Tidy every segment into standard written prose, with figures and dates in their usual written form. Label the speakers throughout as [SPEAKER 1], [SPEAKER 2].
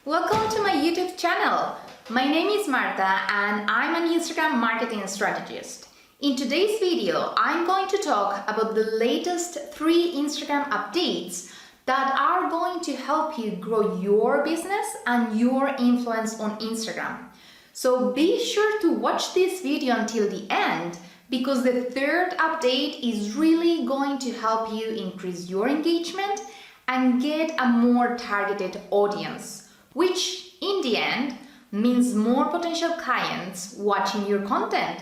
[SPEAKER 1] Welcome to my YouTube channel. My name is Marta and I'm an Instagram marketing strategist. In today's video, I'm going to talk about the latest 3 Instagram updates that are going to help you grow your business and your influence on Instagram. So be sure to watch this video until the end because the 3rd update is really going to help you increase your engagement and get a more targeted audience, which in the end means more potential clients watching your content.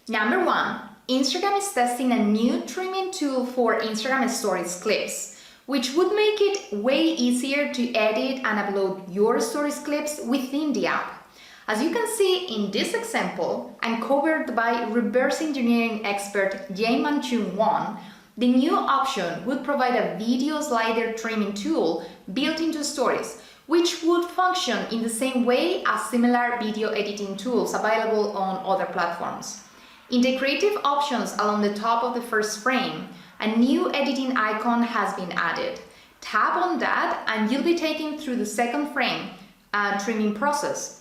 [SPEAKER 1] Number 1, Instagram is testing a new trimming tool for Instagram Stories clips, which would make it way easier to edit and upload your Stories clips within the app. As you can see in this example, uncovered by reverse engineering expert Jaeman Chung Won, the new option would provide a video slider trimming tool built into Stories, which would function in the same way as similar video editing tools available on other platforms. In the creative options along the top of the first frame, a new editing icon has been added. Tap on that and you'll be taken through the second frame trimming process.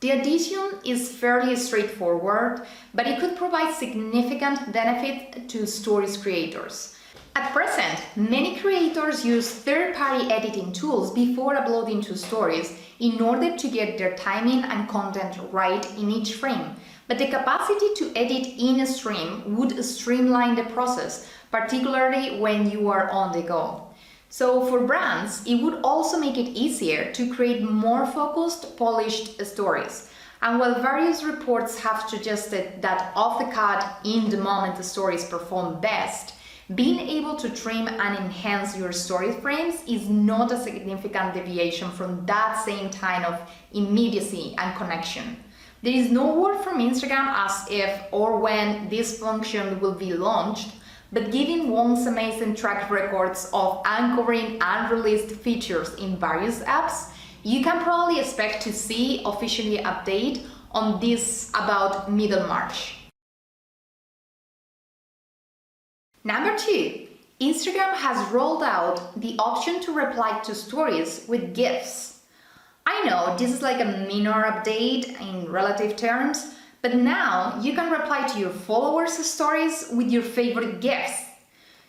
[SPEAKER 1] The addition is fairly straightforward, but it could provide significant benefit to Stories creators. At present, many creators use third-party editing tools before uploading to Stories in order to get their timing and content right in each frame. But the capacity to edit in a stream would streamline the process, particularly when you are on the go. So for brands, it would also make it easier to create more focused, polished stories. And while various reports have suggested that off the cut, in the moment the stories perform best, being able to trim and enhance your story frames is not a significant deviation from that same kind of immediacy and connection. There is no word from Instagram as if or when this function will be launched, but given Wong's amazing track records of uncovering unreleased features in various apps, you can probably expect to see officially update on this about middle March. Number 2, Instagram has rolled out the option to reply to stories with GIFs. I know this is like a minor update in relative terms, but now you can reply to your followers' stories with your favorite GIFs.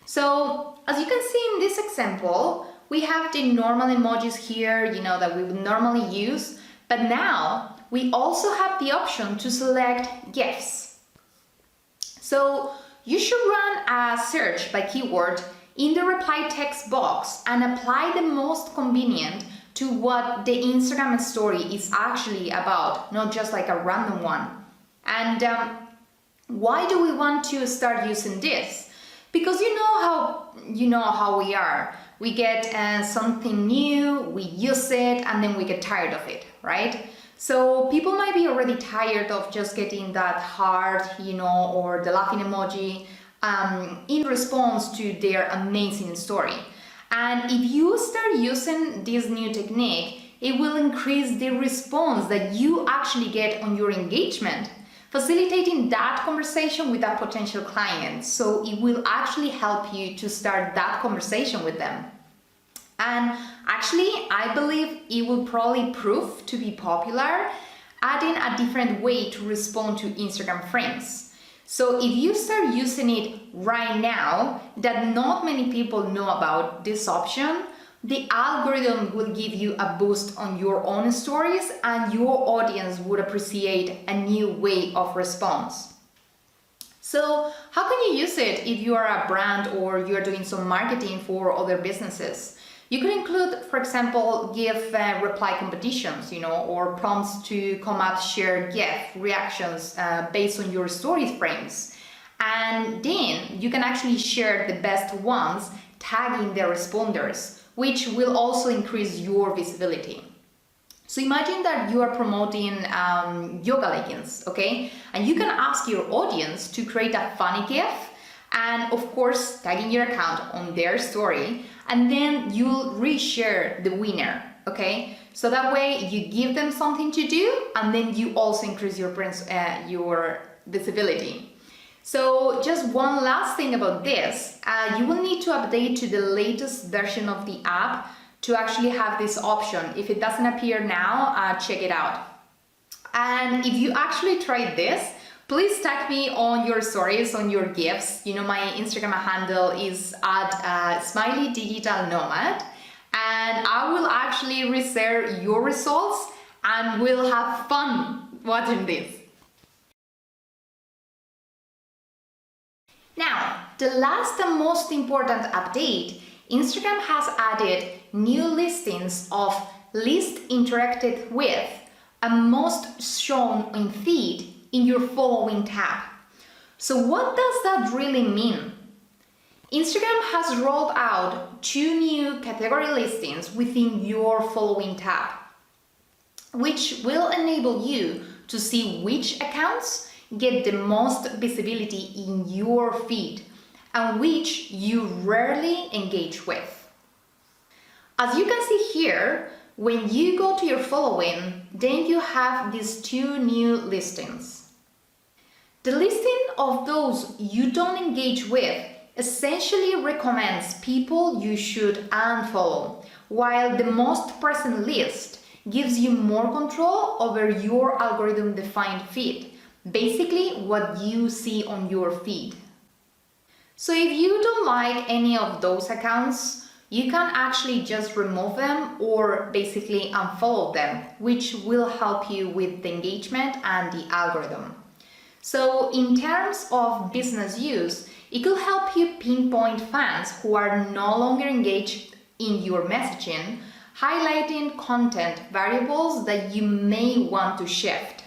[SPEAKER 1] So as you can see in this example, we have the normal emojis here, that we would normally use, but now we also have the option to select GIFs. So you should run a search by keyword in the reply text box and apply the most convenient to what the Instagram story is actually about, not just like a random one. And why do we want to start using this? Because you know how we are. We get something new, we use it, and then we get tired of it, right? So people might be already tired of just getting that heart, or the laughing emoji in response to their amazing story. And if you start using this new technique, it will increase the response that you actually get on your engagement, facilitating that conversation with that potential client. So it will actually help you to start that conversation with them. And actually, I believe it will probably prove to be popular, adding a different way to respond to Instagram frames. So if you start using it right now, that not many people know about this option, the algorithm will give you a boost on your own stories and your audience would appreciate a new way of response. So how can you use it if you are a brand or you're doing some marketing for other businesses? You could include, for example, GIF reply competitions, or prompts to come up, share GIF reactions based on your story frames. And then you can actually share the best ones, tagging the responders, which will also increase your visibility. So imagine that you are promoting yoga leggings, okay? And you can ask your audience to create a funny GIF and of course tagging your account on their story, and then you'll reshare the winner, okay? So that way you give them something to do and then you also increase your visibility. So just one last thing about this, you will need to update to the latest version of the app to actually have this option. If it doesn't appear now, check it out. And if you actually tried this, please tag me on your stories, on your GIFs. You know, my Instagram handle is at Smiley Digital Nomad, and I will actually reshare your results and we'll have fun watching this. Now, the last and most important update, Instagram has added new listings of least interacted with and most shown in feed in your following tab. So what does that really mean? Instagram has rolled out 2 new category listings within your following tab, which will enable you to see which accounts get the most visibility in your feed and which you rarely engage with. As you can see here, when you go to your following, then you have these 2 new listings. The listing of those you don't engage with essentially recommends people you should unfollow, while the most present list gives you more control over your algorithm-defined feed, basically what you see on your feed. So if you don't like any of those accounts, you can actually just remove them or basically unfollow them, which will help you with the engagement and the algorithm. So in terms of business use, it could help you pinpoint fans who are no longer engaged in your messaging, highlighting content variables that you may want to shift.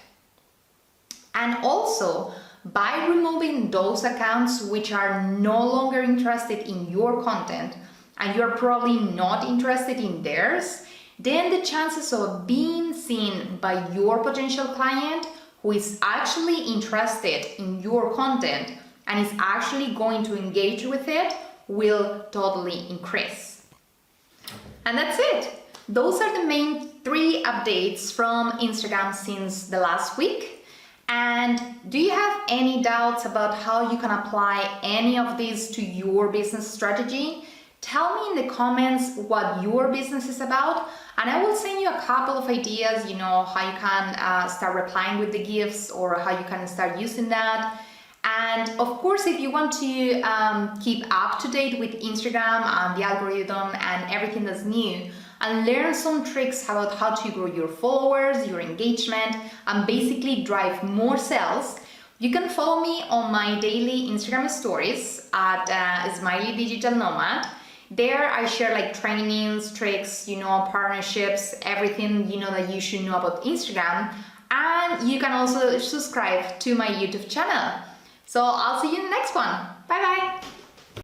[SPEAKER 1] And also, by removing those accounts which are no longer interested in your content and you're probably not interested in theirs, then the chances of being seen by your potential client who is actually interested in your content and is actually going to engage with it will totally increase. And that's it. Those are the main 3 updates from Instagram since the last week. And do you have any doubts about how you can apply any of these to your business strategy? Tell me in the comments what your business is about, and I will send you a couple of ideas, you know, how you can start replying with the GIFs or how you can start using that. And of course, if you want to keep up to date with Instagram and the algorithm and everything that's new, and learn some tricks about how to grow your followers, your engagement, and basically drive more sales, you can follow me on my daily Instagram stories at Smiley Digital Nomad. There I share like trainings, tricks, you know, partnerships, everything, you know, that you should know about Instagram. And you can also subscribe to my YouTube channel. So I'll see you in the next one. Bye bye.